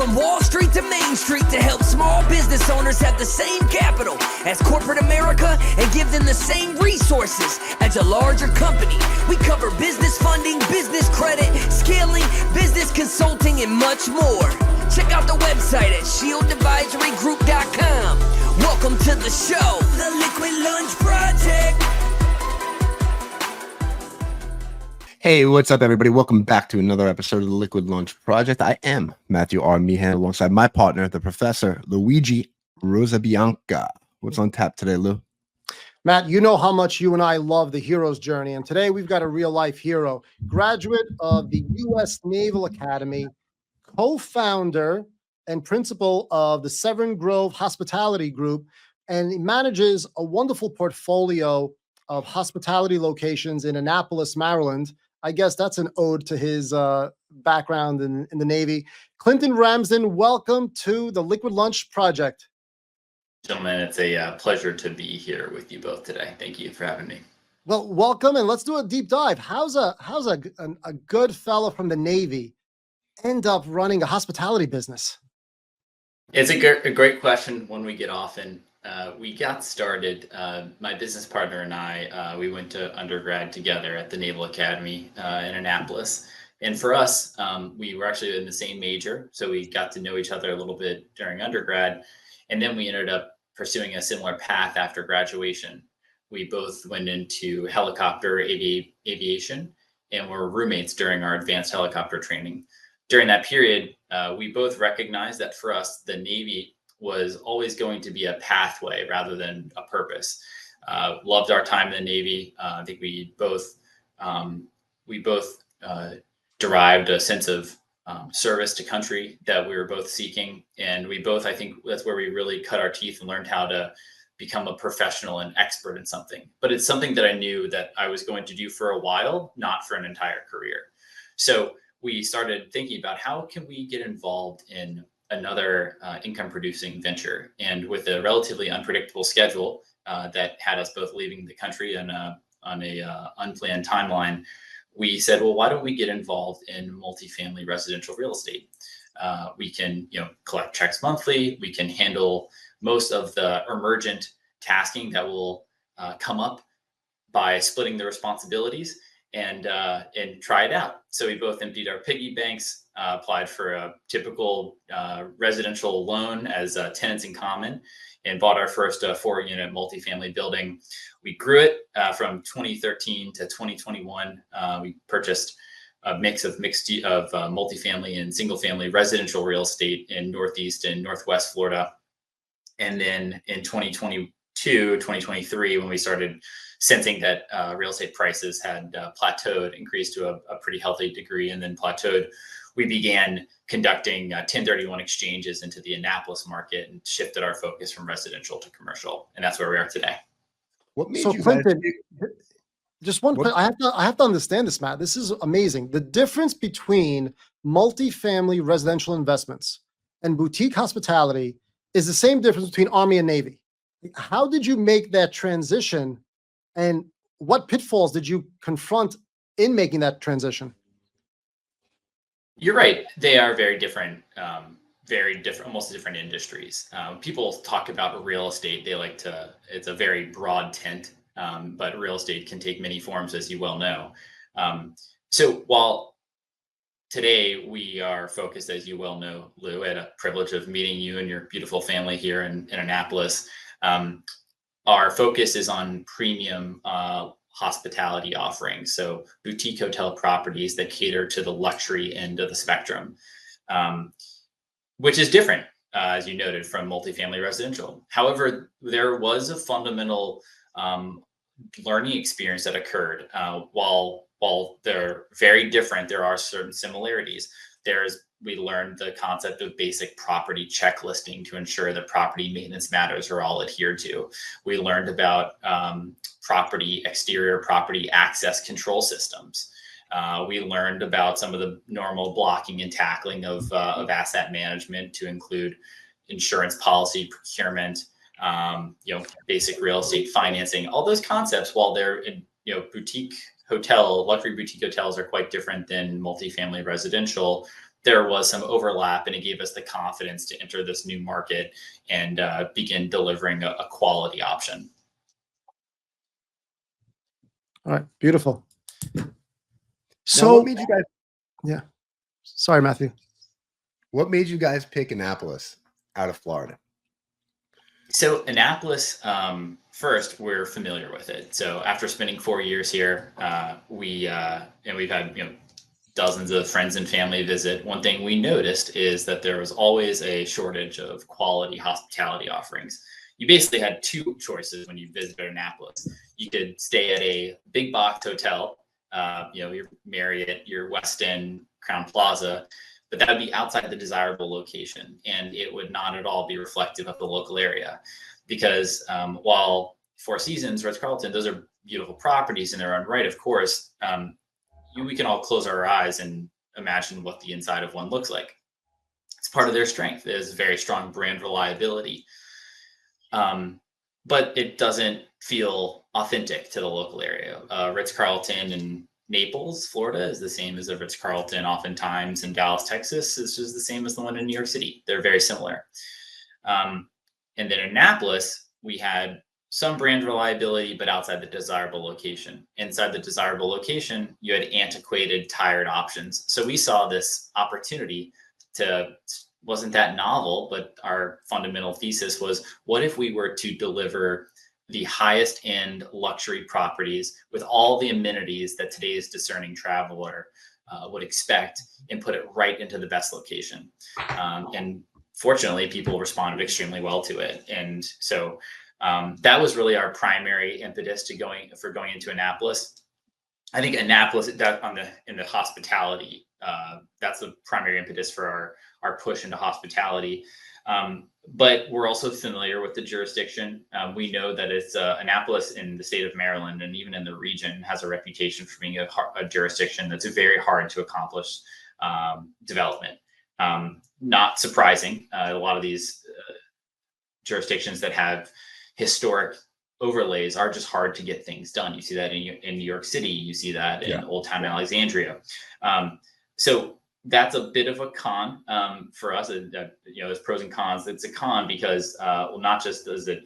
From Wall Street to Main Street to help small business owners have the same capital as corporate America and give them the same resources as a larger company. We cover business funding, business credit, scaling, business consulting, and much more. Check out the website at shieldadvisorygroup.com. Welcome to the show, The Liquid Lunch Project. Hey, what's up, everybody? Welcome back to another episode of the Liquid Lunch Project. I am Matthew R. Meehan alongside my partner, the professor, Luigi Rosabianca. What's on tap today, Lou? Matt, you know how much you and I love the hero's journey, and today we've got a real-life hero, graduate of the U.S. Naval Academy, co-founder and principal of the Severn Grove Hospitality Group, and he manages a wonderful portfolio of hospitality locations in Annapolis, Maryland. I guess that's an ode to his background in the Navy. Clinton Ramsden, welcome to the Liquid Lunch Project. Gentlemen, it's a pleasure to be here with you both today. Thank you for having me. Well, welcome, and let's do a deep dive. How's a good fellow from the Navy end up running a hospitality business? It's a great question, one we get often. We got started, my business partner and I, we went to undergrad together at the Naval Academy in Annapolis. And for us, we were actually in the same major, so we got to know each other a little bit during undergrad. And then we ended up pursuing a similar path after graduation. We both went into helicopter aviation and were roommates during our advanced helicopter training. During that period, we both recognized that for us, the Navy was always going to be a pathway rather than a purpose. Loved our time in the Navy. I think we both derived a sense of service to country that we were both seeking. And we both, I think that's where we really cut our teeth and learned how to become a professional and expert in something. But it's something that I knew that I was going to do for a while, not for an entire career. So we started thinking about how can we get involved in another income producing venture. And with a relatively unpredictable schedule that had us both leaving the country on a unplanned timeline, we said, well, why don't we get involved in multifamily residential real estate? We can, collect checks monthly. We can handle most of the emergent tasking that will come up by splitting the responsibilities and try it out. So we both emptied our piggy banks, applied for a typical residential loan as tenants in common, and bought our first 4-unit multifamily building. We grew it from 2013 to 2021. We purchased a mix of multifamily and single-family residential real estate in Northeast and Northwest Florida. And then in 2022, 2023, when we started sensing that real estate prices had plateaued, increased to a pretty healthy degree, and then plateaued, we began conducting 1031 exchanges into the Annapolis market and shifted our focus from residential to commercial. And that's where we are today. What made So you Clinton, guys... just one point. I have to understand this, Matt. This is amazing. The difference between multifamily residential investments and boutique hospitality is the same difference between Army and Navy. How did you make that transition, and what pitfalls did you confront in making that transition? You're right. They are very different, almost different industries. People talk about real estate. It's a very broad tent, but real estate can take many forms, as you well know. So while today we are focused, as you well know, Lou, I had a privilege of meeting you and your beautiful family here in Annapolis. Our focus is on premium hospitality offerings, so boutique hotel properties that cater to the luxury end of the spectrum, which is different, as you noted, from multifamily residential. However, there was a fundamental learning experience that occurred. While they're very different, there are certain similarities. We learned the concept of basic property checklisting to ensure that property maintenance matters are all adhered to. We learned about exterior property access control systems. We learned about some of the normal blocking and tackling of asset management to include insurance policy, procurement, basic real estate financing, all those concepts. While they're luxury boutique hotels are quite different than multifamily residential. there was some overlap, and it gave us the confidence to enter this new market and begin delivering a quality option. All right, beautiful. Now, So, what made you guys? yeah, sorry, Matthew. What made you guys pick Annapolis out of Florida? So Annapolis, first, we're familiar with it. So after spending 4 years here, we've had dozens of friends and family visit. One thing we noticed is that there was always a shortage of quality hospitality offerings. You basically had two choices when you visited Annapolis. You could stay at a big box hotel, your Marriott, your Westin, Crown Plaza, but that would be outside the desirable location, and it would not at all be reflective of the local area. Because while Four Seasons, Ritz-Carlton, those are beautiful properties in their own right, of course, we can all close our eyes and imagine what the inside of one looks like. It's part of their strength. There's very strong brand reliability. But it doesn't feel authentic to the local area. Ritz-Carlton in Naples, Florida is the same as a Ritz-Carlton oftentimes in Dallas, Texas. It's just the same as the one in New York City. They're very similar. And then in Annapolis, we had some brand reliability, but outside the desirable location. Inside the desirable location, you had antiquated, tired options. So we saw this opportunity wasn't that novel, but our fundamental thesis was, what if we were to deliver the highest end luxury properties with all the amenities that today's discerning traveler would expect, and put it right into the best location. And fortunately, people responded extremely well to it. And so that was really our primary impetus for going into Annapolis. I think Annapolis, in the hospitality, that's the primary impetus for our push into hospitality. But we're also familiar with the jurisdiction. We know that it's Annapolis in the state of Maryland, and even in the region, has a reputation for being a jurisdiction that's very hard to accomplish development. Not surprising. A lot of these jurisdictions that have historic overlays are just hard to get things done. You see that in New York City. You see that in Old Town Alexandria. So that's a bit of a con for us. There's pros and cons. It's a con because not just is it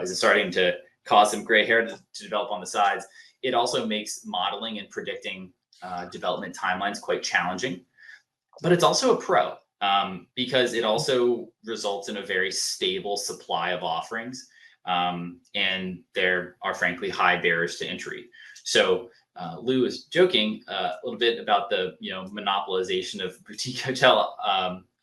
starting to cause some gray hair to develop on the sides, it also makes modeling and predicting development timelines quite challenging. But it's also a pro because it also results in a very stable supply of offerings. And there are frankly high barriers to entry. So Lou was joking a little bit about the monopolization of boutique hotel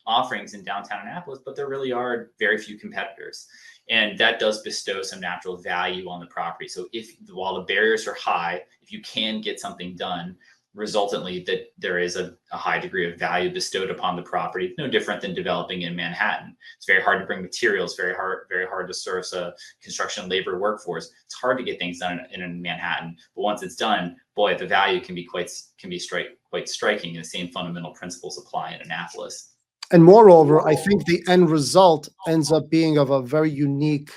offerings in downtown Annapolis, but there really are very few competitors, and that does bestow some natural value on the property. So while the barriers are high, if you can get something done, resultantly that there is a high degree of value bestowed upon the property. No different than developing in Manhattan. It's very hard to bring materials, very hard to source a construction labor workforce. It's hard to get things done in Manhattan, but once it's done, boy, the value can be quite striking. And the same fundamental principles apply in Annapolis. And moreover, I think the end result ends up being of a very unique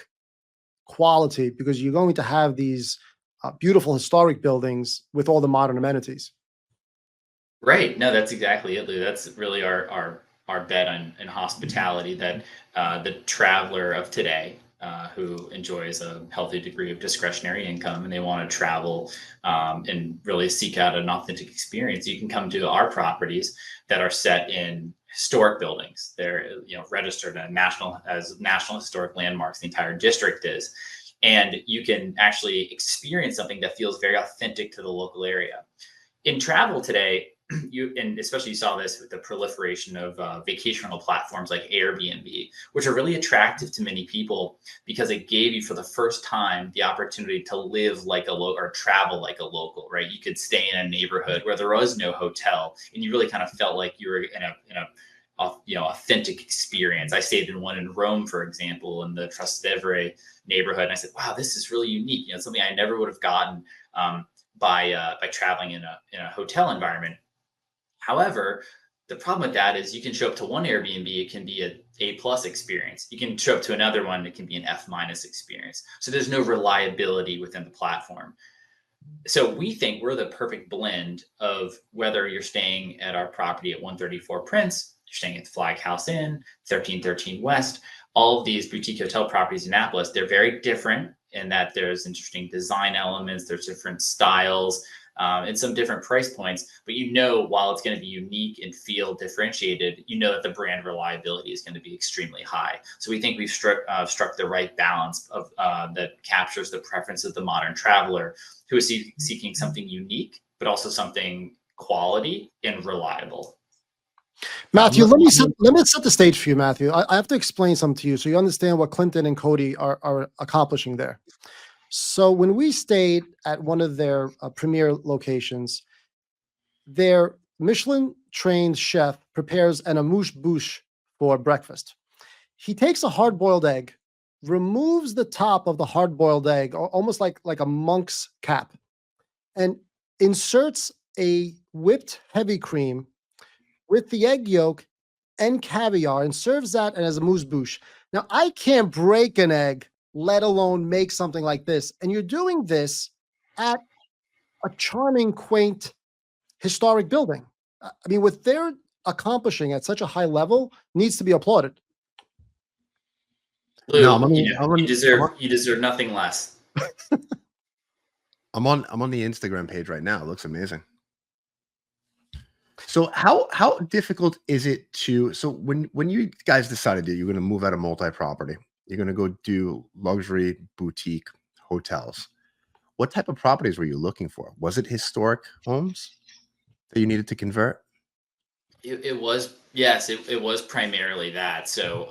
quality, because you're going to have these beautiful historic buildings with all the modern amenities. Right. No, that's exactly it, Lou. That's really our bet in hospitality, that the traveler of today who enjoys a healthy degree of discretionary income and they want to travel and really seek out an authentic experience, you can come to our properties that are set in historic buildings. They're registered as national historic landmarks. The entire district is. And you can actually experience something that feels very authentic to the local area. In travel today, and especially you saw this with the proliferation of vacation rental platforms like Airbnb, which are really attractive to many people because it gave you for the first time the opportunity to live like a local or travel like a local, right? You could stay in a neighborhood where there was no hotel, and you really kind of felt like you were in a authentic experience. I stayed in one in Rome, for example, in the Trastevere neighborhood, and I said, "Wow, this is really unique." Something I never would have gotten by traveling in a hotel environment. However, the problem with that is you can show up to one Airbnb, it can be an A+ experience. You can show up to another one, it can be an F- experience. So there's no reliability within the platform. So we think we're the perfect blend of whether you're staying at our property at 134 Prince, you're staying at the Flag House Inn, 1313 West, all of these boutique hotel properties in Annapolis. They're very different in that there's interesting design elements, there's different styles, and some different price points. But while it's going to be unique and feel differentiated, that the brand reliability is going to be extremely high. So we think we've struck the right balance of that captures the preference of the modern traveler who is seeking something unique, but also something quality and reliable. Matthew, let me set the stage for you, Matthew. I have to explain something to you so you understand what Clinton and Cody are accomplishing there. So when we stayed at one of their premier locations, their Michelin-trained chef prepares an amuse-bouche for breakfast. He takes a hard-boiled egg, removes the top of the hard-boiled egg, almost like a monk's cap, and inserts a whipped heavy cream with the egg yolk and caviar and serves that as a amuse-bouche. Now, I can't break an egg, let alone make something like this. And you're doing this at a charming, quaint, historic building. I mean, what they're accomplishing at such a high level needs to be applauded. Lou, you deserve nothing less. I'm on the Instagram page right now. It looks amazing. So how difficult is it so when you guys decided that you're going to move out of multi-property, you're going to go do luxury boutique hotels, what type of properties were you looking for? Was it historic homes that you needed to convert? It was, yes, it was primarily that. So,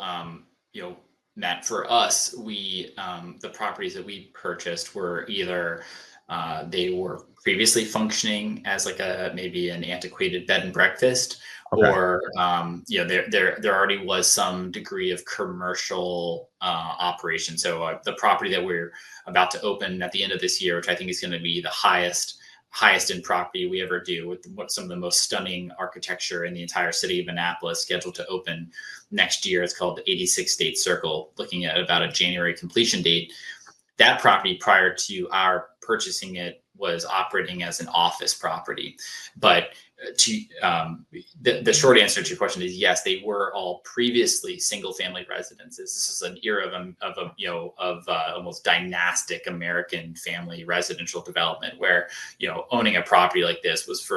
Matt, for us, the properties that we purchased were either they were previously functioning as maybe an antiquated bed and breakfast, okay, or there already was some degree of commercial operation. So the property that we're about to open at the end of this year, which I think is going to be the highest end property we ever do, with some of the most stunning architecture in the entire city of Annapolis, scheduled to open next year. It's called the 86 State Circle, looking at about a January completion date. That property, prior to our purchasing it, was operating as an office property. But the short answer to your question is yes, they were all previously single-family residences. This is an era of almost dynastic American family residential development, where owning a property like this was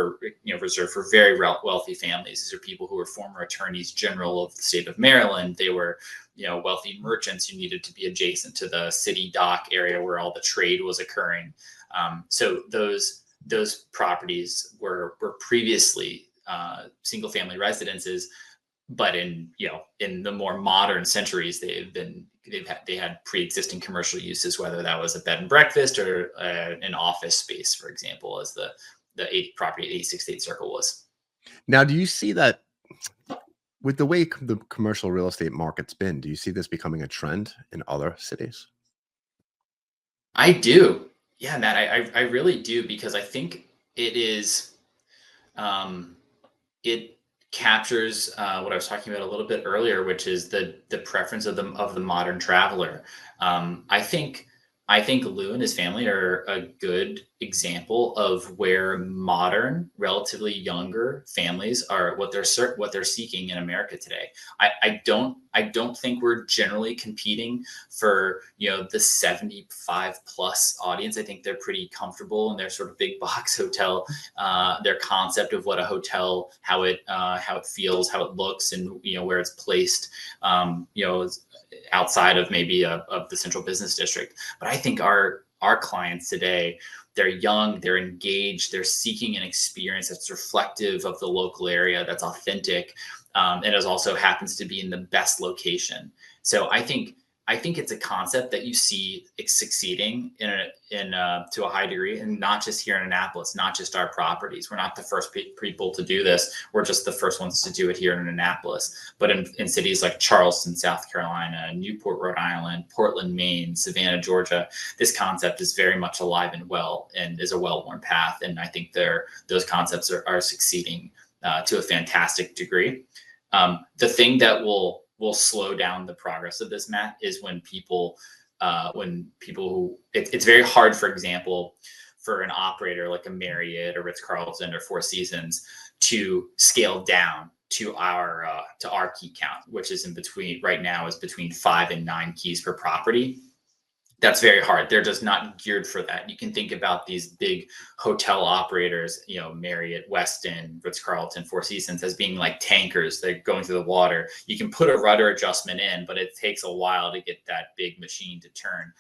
reserved for very wealthy families. These are people who were former attorneys general of the state of Maryland. They were wealthy merchants who needed to be adjacent to the city dock area where all the trade was occurring. So those properties were previously single family residences, but in the more modern centuries, they had pre-existing commercial uses, whether that was a bed and breakfast or an office space, for example, as the property at 86 State Circle was. Now, do you see that with the way the commercial real estate market's been? Do you see this becoming a trend in other cities? I do. Yeah, Matt, I really do, because I think it is, it captures what I was talking about a little bit earlier, which is the preference of the modern traveler. I think Lou and his family are a good example of where modern, relatively younger families are, what they're seeking in America today. I don't think we're generally competing for the 75 plus audience. I think they're pretty comfortable in their sort of big box hotel, their concept of what a hotel, how it feels, how it looks, and where it's placed. Outside of maybe of the central business district. But I think our clients today, they're young, they're engaged, they're seeking an experience that's reflective of the local area, that's authentic, and it also happens to be in the best location. So I think it's a concept that you see succeeding to a high degree, and not just here in Annapolis, not just our properties. We're not the first people to do this. We're just the first ones to do it here in Annapolis. But in cities like Charleston, South Carolina, Newport, Rhode Island, Portland, Maine, Savannah, Georgia, this concept is very much alive and well, and is a well-worn path. And I think those concepts are succeeding to a fantastic degree. The thing that will slow down the progress of this, Matt, is when people who it's very hard, for example, for an operator like a Marriott or Ritz-Carlton or Four Seasons to scale down to our key count, which is in between right now is between 5 and 9 keys per property. That's very hard. They're just not geared for that. You can think about these big hotel operators, you know, Marriott, Westin, Ritz-Carlton, Four Seasons, as being like tankers. They're going through the water. You can put a rudder adjustment in, but it takes a while to get that big machine to turn.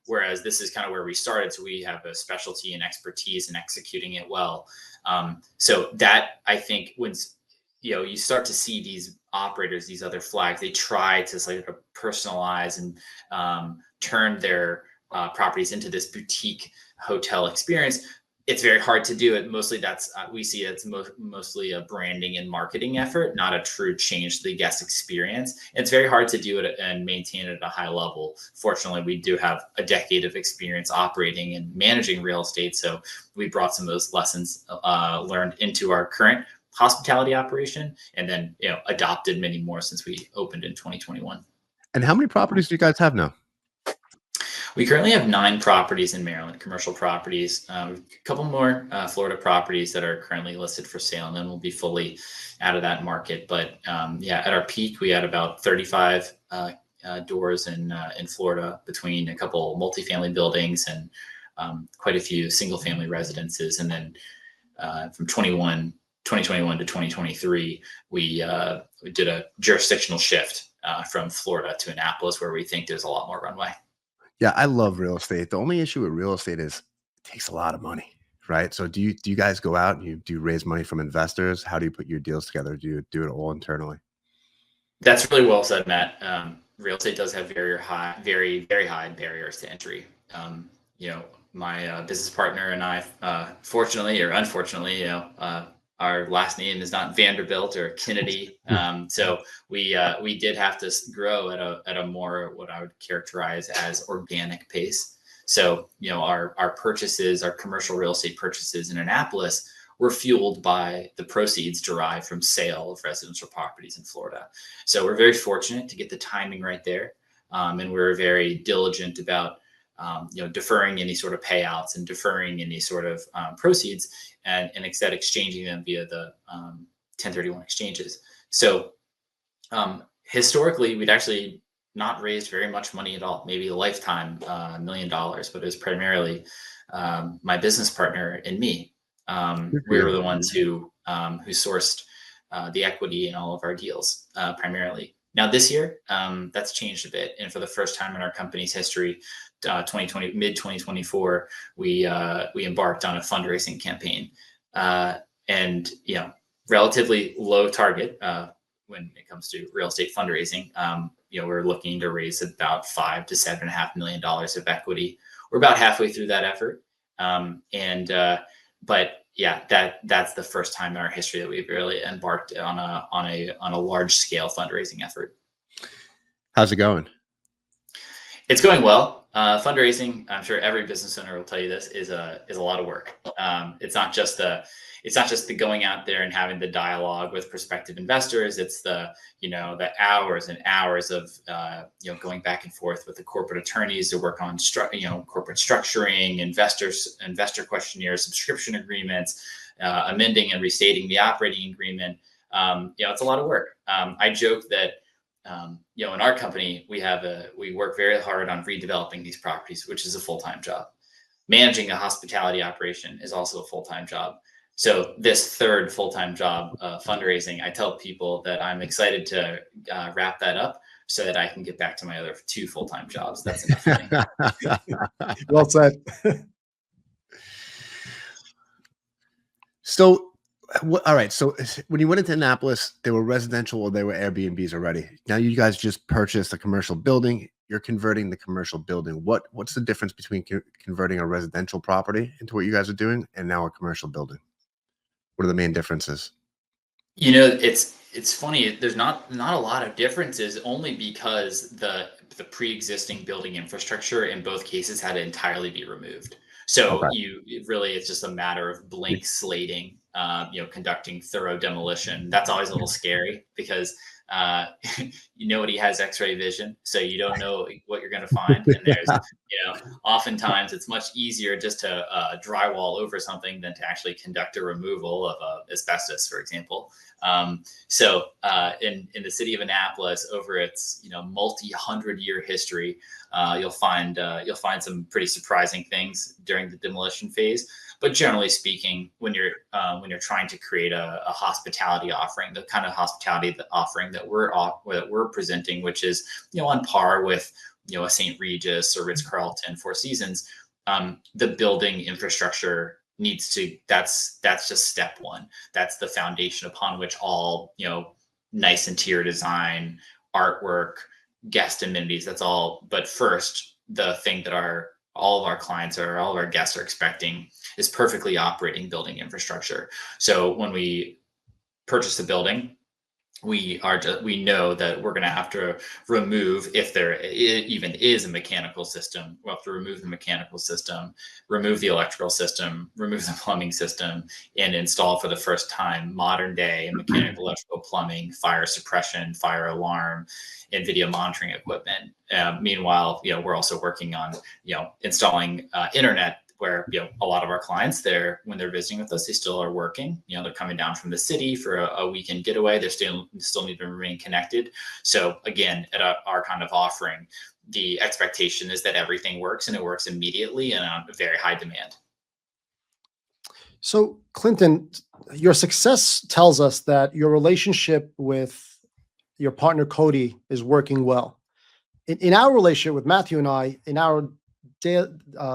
Whereas this is kind of where we started. So we have a specialty and expertise in executing it well. So that, I think, when you start to see these operators, these other flags, they try to sort of personalize and turn their properties into this boutique hotel experience. It's very hard to do it. Mostly we see it's mostly a branding and marketing effort, not a true change to the guest experience. It's very hard to do it and maintain it at a high level. Fortunately, we do have a decade of experience operating and managing real estate. So we brought some of those lessons learned into our current hospitality operation, and then adopted many more since we opened in 2021. And how many properties do you guys have now? We currently have 9 properties in Maryland, commercial properties, a couple more Florida properties that are currently listed for sale, and then we'll be fully out of that market. But at our peak, we had about 35 doors in Florida, between a couple multifamily buildings and quite a few single family residences. And then from 2021 to 2023, we did a jurisdictional shift from Florida to Annapolis, where we think there's a lot more runway. Yeah, I love real estate. The only issue with real estate is it takes a lot of money, right? So do you guys go out and do you raise money from investors? How do you put your deals together? Do you do it all internally? That's really well said, Matt. Real estate does have very high barriers to entry. My business partner and I, fortunately or unfortunately, our last name is not Vanderbilt or Kennedy. So we did have to grow at a more, what I would characterize as, organic pace. So, our purchases, our commercial real estate purchases in Annapolis were fueled by the proceeds derived from sale of residential properties in Florida. So we're very fortunate to get the timing right there. And we're very diligent about deferring any sort of payouts and deferring any sort of proceeds, and instead exchanging them via the 1031 exchanges. So historically, we'd actually not raised very much money at all, maybe a lifetime $1 million, but it was primarily my business partner and me. We were the ones who sourced the equity in all of our deals primarily. Now this year, that's changed a bit, and for the first time in our company's history, mid 2024, we embarked on a fundraising campaign, and relatively low target when it comes to real estate fundraising. We're looking to raise about $5 to $7.5 million of equity. We're about halfway through that effort, but yeah, that's the first time in our history that we've really embarked on a large scale fundraising effort. How's it going? It's going well. Fundraising, I'm sure every business owner will tell you this, is a lot of work. It's not just the going out there and having the dialogue with prospective investors. It's the hours and hours of going back and forth with the corporate attorneys to work on corporate structuring, investor questionnaires, subscription agreements, amending and restating the operating agreement. It's a lot of work. I joke that in our company, we work very hard on redeveloping these properties, which is a full-time job. Managing a hospitality operation is also a full-time job. So this third full-time job, fundraising, I tell people that I'm excited to wrap that up so that I can get back to my other 2 full-time jobs. That's enough for me. Well said. So, all right. So when you went into Annapolis, they were residential or they were Airbnbs already. Now you guys just purchased a commercial building. You're converting the commercial building. What's the difference between converting a residential property into what you guys are doing and now a commercial building? What are the main differences? It's funny. There's not a lot of differences, only because the pre-existing building infrastructure in both cases had to entirely be removed. So Okay. it's just a matter of blank slating conducting thorough demolition. That's always a little scary because nobody has X-ray vision, so you don't know what you're going to find. And there's, oftentimes it's much easier just to drywall over something than to actually conduct a removal of asbestos, for example. So in the city of Annapolis, over its multi-hundred-year history, you'll find some pretty surprising things during the demolition phase. But generally speaking, when you're trying to create a hospitality offering, the kind of hospitality offering that we're presenting, which is on par with a St. Regis or Ritz-Carlton, Four Seasons, the building infrastructure needs to. That's just step one. That's the foundation upon which all nice interior design, artwork, guest amenities. That's all. But first, the thing that all of our clients or all of our guests are expecting is perfectly operating building infrastructure. So when we purchase a building, we know that we're going to have to remove, if there even is a mechanical system, we'll have to remove the mechanical system, remove the electrical system, remove the plumbing system, and install for the first time modern day mechanical, electrical, plumbing, fire suppression, fire alarm, and video monitoring equipment. Meanwhile, we're also working on installing internet, where a lot of our clients, when they're visiting with us, they still are working. They're coming down from the city for a weekend getaway. They still need to remain connected. So again, at our kind of offering, the expectation is that everything works, and it works immediately and on very high demand. So Clinton, your success tells us that your relationship with your partner Cody is working well. In our relationship with Matthew and I, in our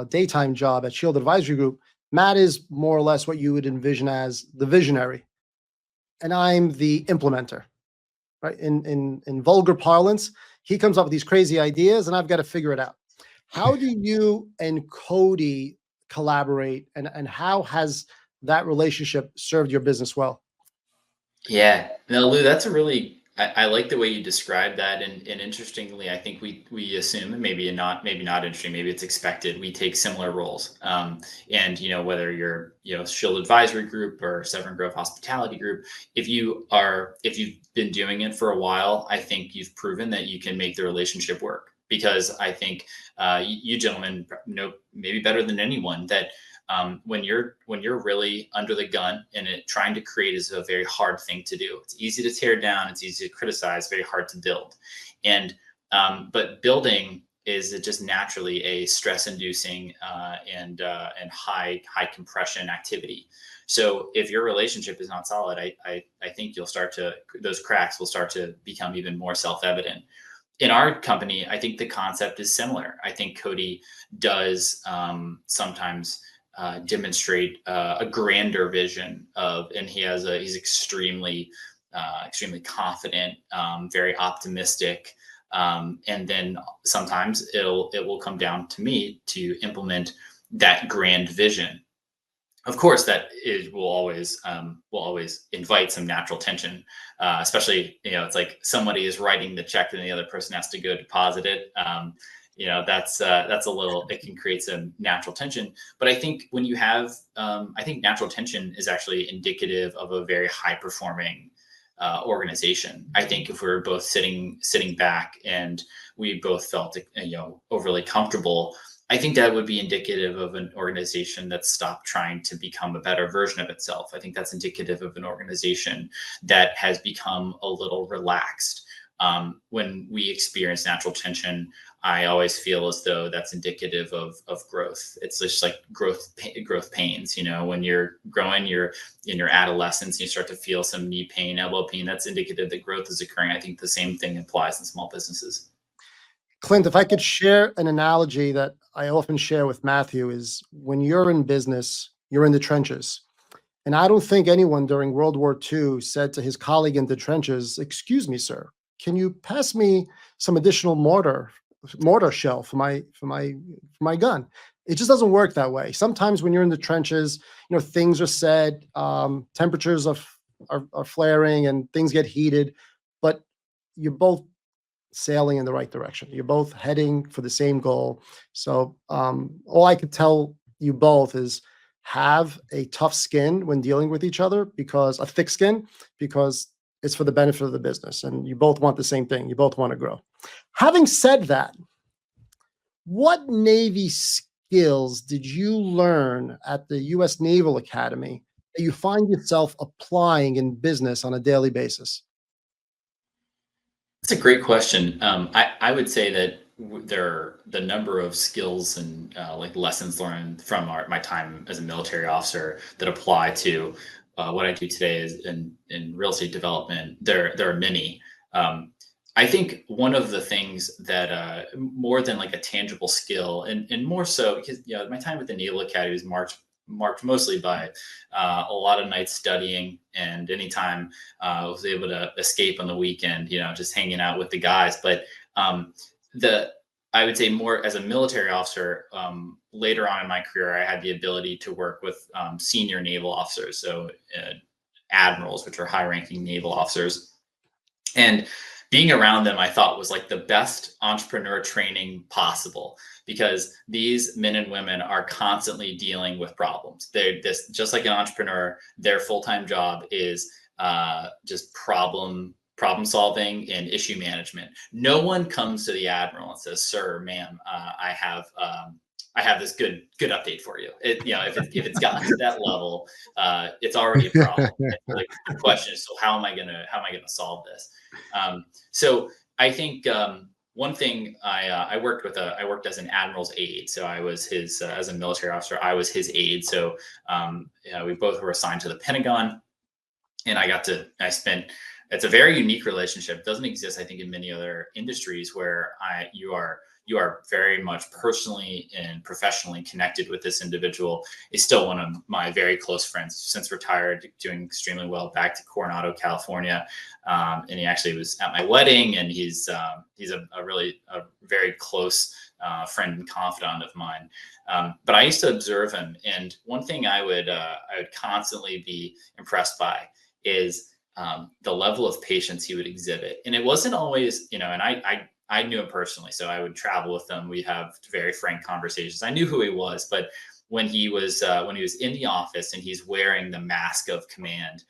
daytime job at Shield Advisory Group, Matt is more or less what you would envision as the visionary, and I'm the implementer. Right? In vulgar parlance, he comes up with these crazy ideas, and I've got to figure it out. How do you and Cody collaborate, and how has that relationship served your business well? Yeah, no, Lou, that's I like the way you described that, and interestingly, I think we assume, and maybe not interesting, maybe it's expected, we take similar roles. And whether you're Shield Advisory Group or Severn Grove Hospitality Group, if you've been doing it for a while, I think you've proven that you can make the relationship work. Because I think you gentlemen know maybe better than anyone that when you're really under the gun, and trying to create is a very hard thing to do. It's easy to tear down, it's easy to criticize, very hard to build. And but building is just naturally a stress-inducing and high compression activity. So if your relationship is not solid, I think those cracks will start to become even more self-evident. In our company, I think the concept is similar. I think Cody does sometimes demonstrate a grander vision and he's extremely confident, very optimistic, and then sometimes it will come down to me to implement that grand vision. Of course, will always invite some natural tension, especially it's like somebody is writing the check and the other person has to go deposit it. That's a little, it can create some natural tension. But I think when you have, I think natural tension is actually indicative of a very high performing organization. I think if we were both sitting back and we both felt overly comfortable, I think that would be indicative of an organization that stopped trying to become a better version of itself. I think that's indicative of an organization that has become a little relaxed. When we experience natural tension, I always feel as though that's indicative of growth. It's just like growth pains. When you're growing, you're in your adolescence, you start to feel some knee pain, elbow pain. That's indicative that growth is occurring. I think the same thing applies in small businesses. Clint, if I could share an analogy that I often share with Matthew, is when you're in business, you're in the trenches. And I don't think anyone during World War II said to his colleague in the trenches, "Excuse me, sir, can you pass me some additional mortar shell for my gun?" It just doesn't work that way. Sometimes when you're in the trenches, things are said, temperatures are flaring and things get heated, but you're both sailing in the right direction. You're both heading for the same goal. So all I could tell you both is have a tough skin when dealing with each other, because a thick skin, because it's for the benefit of the business and you both want the same thing. You both want to grow. Having said that, what Navy skills did you learn at the U.S. Naval Academy that you find yourself applying in business on a daily basis? That's a great question. I would say that the number of skills and like lessons learned from my time as a military officer that apply to what I do today is in real estate development. There are many. I think one of the things that more than like a tangible skill, and more so because my time with the Naval Academy was marked mostly by a lot of nights studying, and anytime I was able to escape on the weekend, just hanging out with the guys. But the I would say more as a military officer, later on in my career, I had the ability to work with senior naval officers, so admirals, which are high-ranking naval officers, and being around them, I thought was like the best entrepreneur training possible, because these men and women are constantly dealing with problems. They're just like an entrepreneur, their full-time job is just problem solving and issue management. No one comes to the admiral and says, "Sir, ma'am, I have this good update for you." If it's gotten to that level, it's already a problem. The question is, so how am I gonna solve this? So I think one thing I worked as an admiral's aide. So I was his as a military officer, I was his aide. So we both were assigned to the Pentagon, and it's a very unique relationship. It doesn't exist, I think, in many other industries where you are very much personally and professionally connected with this individual. He's still one of my very close friends, since retired, doing extremely well back to Coronado, California. And he actually was at my wedding, and he's a very close friend and confidant of mine. But I used to observe him, and one thing I would constantly be impressed by is the level of patience he would exhibit. And it wasn't always, and I knew him personally, so I would travel with him. We have very frank conversations. I knew who he was, but when he was in the office and he's wearing the mask of command,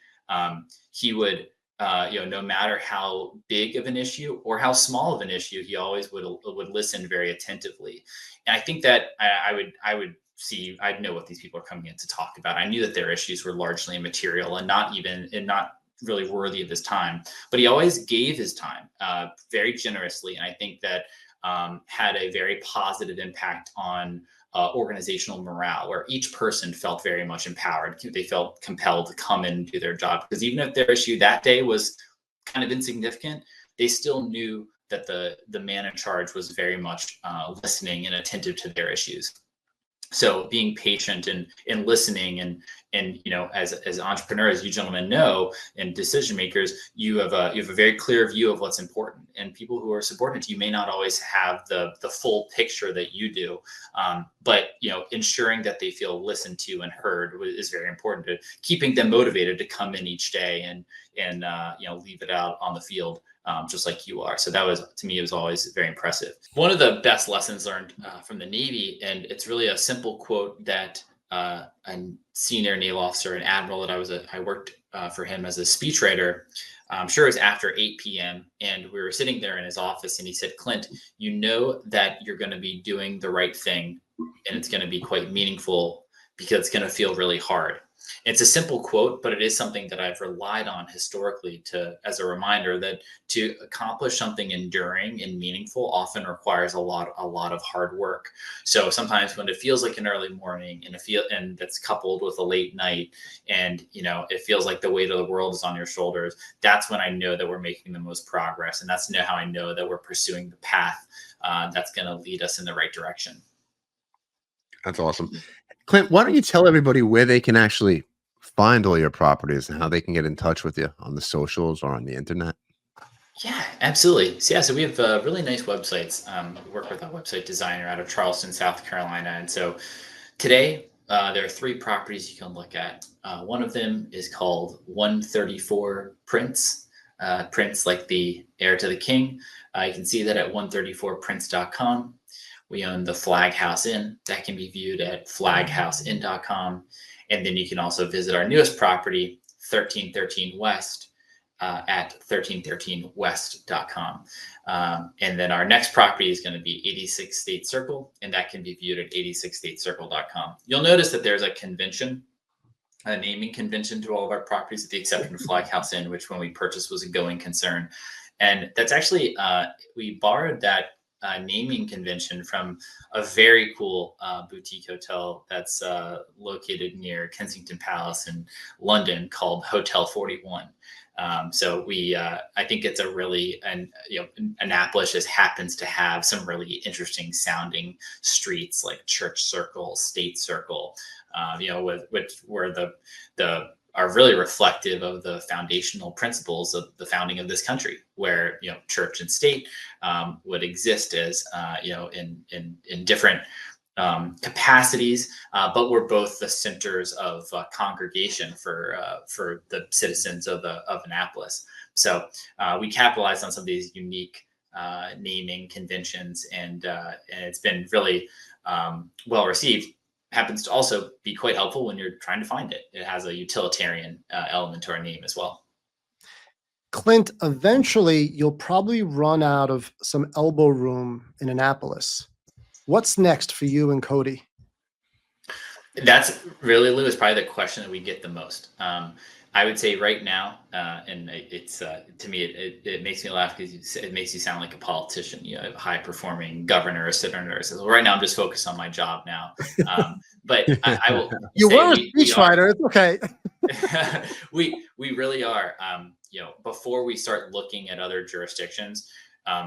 he would, no matter how big of an issue or how small of an issue, he always would listen very attentively. And I think that I'd know what these people are coming in to talk about. I knew that their issues were largely immaterial and not really worthy of his time, but he always gave his time very generously. And I think that had a very positive impact on organizational morale, where each person felt very much empowered. They felt compelled to come in and do their job, because even if their issue that day was kind of insignificant, they still knew that the man in charge was very much listening and attentive to their issues. So being patient and listening and as entrepreneurs, you gentlemen know, and decision makers, you have a very clear view of what's important, and people who are subordinate to you may not always have the full picture that you do. But ensuring that they feel listened to and heard is very important, to keeping them motivated to come in each day and leave it out on the field. Just like you are. So that was, to me, it was always very impressive. One of the best lessons learned from the Navy, and it's really a simple quote that a senior naval officer, an admiral that I worked for him as a speechwriter. I'm sure it was after 8 p.m. and we were sitting there in his office, and he said, "Clint, you know that you're going to be doing the right thing, and it's going to be quite meaningful, because it's going to feel really hard." It's a simple quote, but it is something that I've relied on historically as a reminder that to accomplish something enduring and meaningful often requires a lot of hard work. So sometimes when it feels like an early morning and that's coupled with a late night, and it feels like the weight of the world is on your shoulders, that's when I know that we're making the most progress, and that's how I know that we're pursuing the path that's going to lead us in the right direction. That's awesome. Clint, why don't you tell everybody where they can actually find all your properties and how they can get in touch with you on the socials or on the internet? Yeah, absolutely. So we have really nice websites. We work with a website designer out of Charleston, South Carolina. And so today there are 3 properties you can look at. One of them is called 134 Prince, Prince like the heir to the king. You can see that at 134prince.com. We own the Flag House Inn that can be viewed at flaghouseinn.com. And then you can also visit our newest property, 1313 West, at 1313west.com. And then our next property is going to be 86 State Circle, and that can be viewed at 86statecircle.com. You'll notice that there's a convention, a naming convention to all of our properties, with the exception of Flag House Inn, which when we purchased was a going concern. And that's actually, we borrowed that naming convention from a very cool boutique hotel that's located near Kensington Palace in London called Hotel 41. So I think it's a really, Annapolis just happens to have some really interesting sounding streets like Church Circle, State Circle, where are really reflective of the foundational principles of the founding of this country, where church and state would exist as in different capacities, but we're both the centers of congregation for the citizens of Annapolis. So we capitalized on some of these unique naming conventions, and it's been really well received. Happens to also be quite helpful when you're trying to find it. It has a utilitarian element to our name as well. Clint, eventually you'll probably run out of some elbow room in Annapolis. What's next for you and Cody? That's really, Lou, is probably the question that we get the most. I would say right now, and it's to me, it makes me laugh because it makes you sound like a politician, a high performing governor or senator. So right now I'm just focused on my job now. But I will. You were a speechwriter. It's okay. we really are. Before we start looking at other jurisdictions,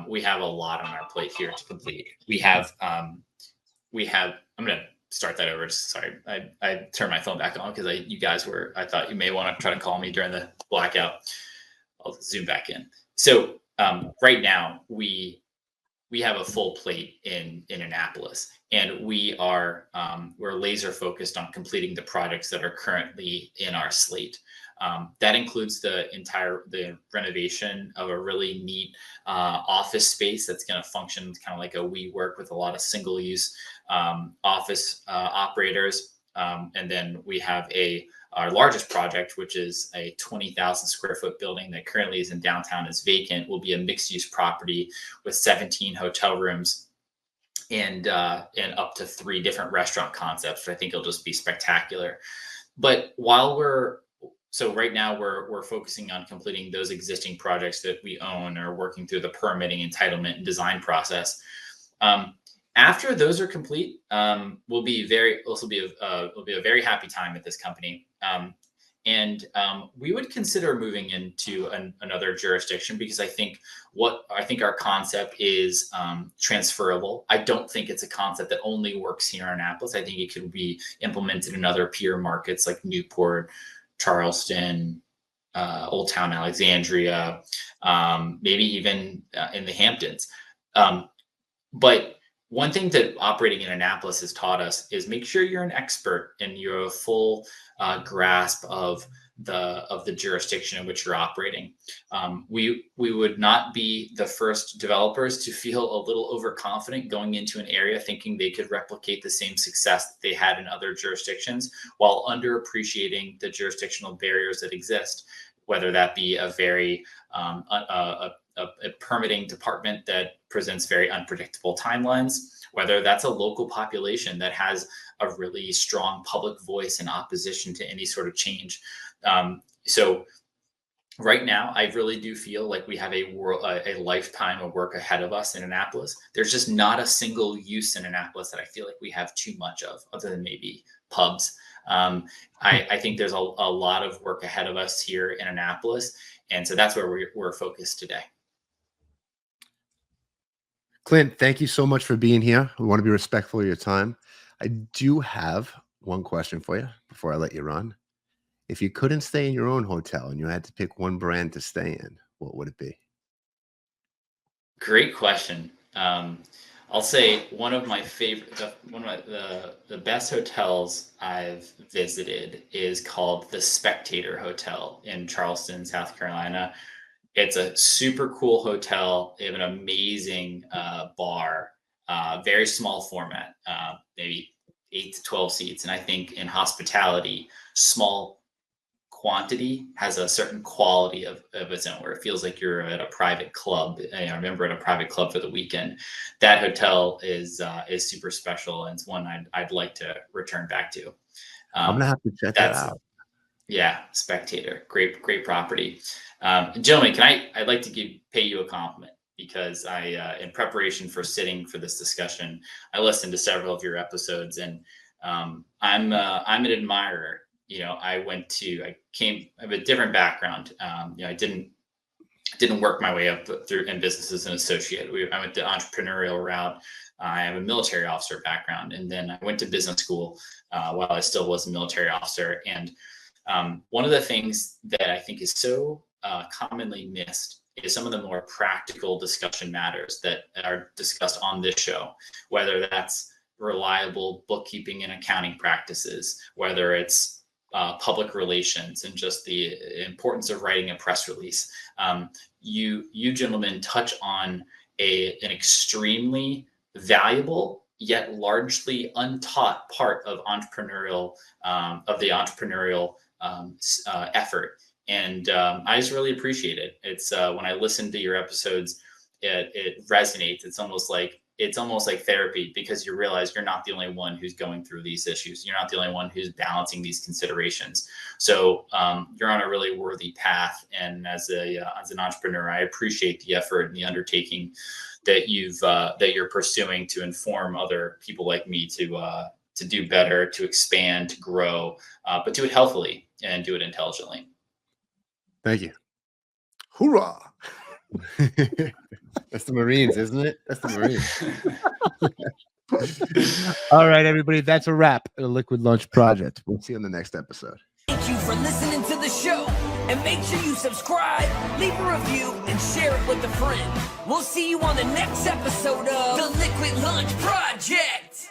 we have a lot on our plate here to complete. I'm going to start that over. Sorry, I turned my phone back on because I thought you may want to try to call me during the blackout. I'll zoom back in. So right now we're full plate in Annapolis, and we're laser focused on completing the projects that are currently in our slate. That includes the renovation of a really neat office space that's going to function kind of like a WeWork with a lot of single use office operators. And then we have our largest project, which is a 20,000 square foot building that currently is in downtown, is vacant, will be a mixed use property with 17 hotel rooms and up to 3 different restaurant concepts, which I think will just be spectacular. But right now we're focusing on completing those existing projects that we own or working through the permitting, entitlement, and design process. After those are complete, will be a very happy time at this company. And we would consider moving into another jurisdiction, because I think our concept is transferable. I don't think it's a concept that only works here in Annapolis. I think it could be implemented in other peer markets like Newport, Charleston, Old Town Alexandria, maybe even in the Hamptons. But one thing that operating in Annapolis has taught us is make sure you're an expert and you're a full grasp of the jurisdiction in which you're operating. We would not be the first developers to feel a little overconfident going into an area thinking they could replicate the same success that they had in other jurisdictions, while underappreciating the jurisdictional barriers that exist, whether that be a very a permitting department that presents very unpredictable timelines, whether that's a local population that has a really strong public voice in opposition to any sort of change. So right now, I really do feel like we have a lifetime of work ahead of us in Annapolis. There's just not a single use in Annapolis that I feel like we have too much of, other than maybe pubs. I think there's a lot of work ahead of us here in Annapolis. And so that's where we're focused today. Clint, thank you so much for being here. We want to be respectful of your time. I do have one question for you before I let you run. If you couldn't stay in your own hotel and you had to pick one brand to stay in, what would it be? Great question. I'll say one of my favorite, the best hotels I've visited is called the Spectator Hotel in Charleston, South Carolina. It's a super cool hotel. They have an amazing bar. very small format, maybe 8 to 12 seats. And I think in hospitality, small quantity has a certain quality of its own, where it feels like you're at a private club. I remember at a private club for the weekend. That hotel is super special, and it's one I'd like to return back to. I'm gonna have to check that out. Yeah, Spectator, great property. Gentlemen, I'd like to pay you a compliment, because I, in preparation for sitting for this discussion, I listened to several of your episodes, and I'm an admirer. I have a different background. I didn't work my way up through in business as an associate. I went the entrepreneurial route. I have a military officer background, and then I went to business school while I still was a military officer. And one of the things that I think is so commonly missed is some of the more practical discussion matters that are discussed on this show, whether that's reliable bookkeeping and accounting practices, whether it's public relations, and just the importance of writing a press release. You gentlemen touch on an extremely valuable yet largely untaught part of the entrepreneurial effort. And I just really appreciate it. It's when I listen to your episodes, it resonates. It's almost like therapy, because you realize you're not the only one who's going through these issues. You're not the only one who's balancing these considerations. So you're on a really worthy path. And as an entrepreneur, I appreciate the effort and the undertaking that you're pursuing to inform other people like me to do better, to expand, to grow, but do it healthily and do it intelligently. Thank you. Hoorah! That's the Marines, isn't it? That's the Marines. All right, everybody. That's a wrap. The Liquid Lunch Project. We'll see you on the next episode. Thank you for listening to the show. And make sure you subscribe, leave a review, and share it with a friend. We'll see you on the next episode of The Liquid Lunch Project.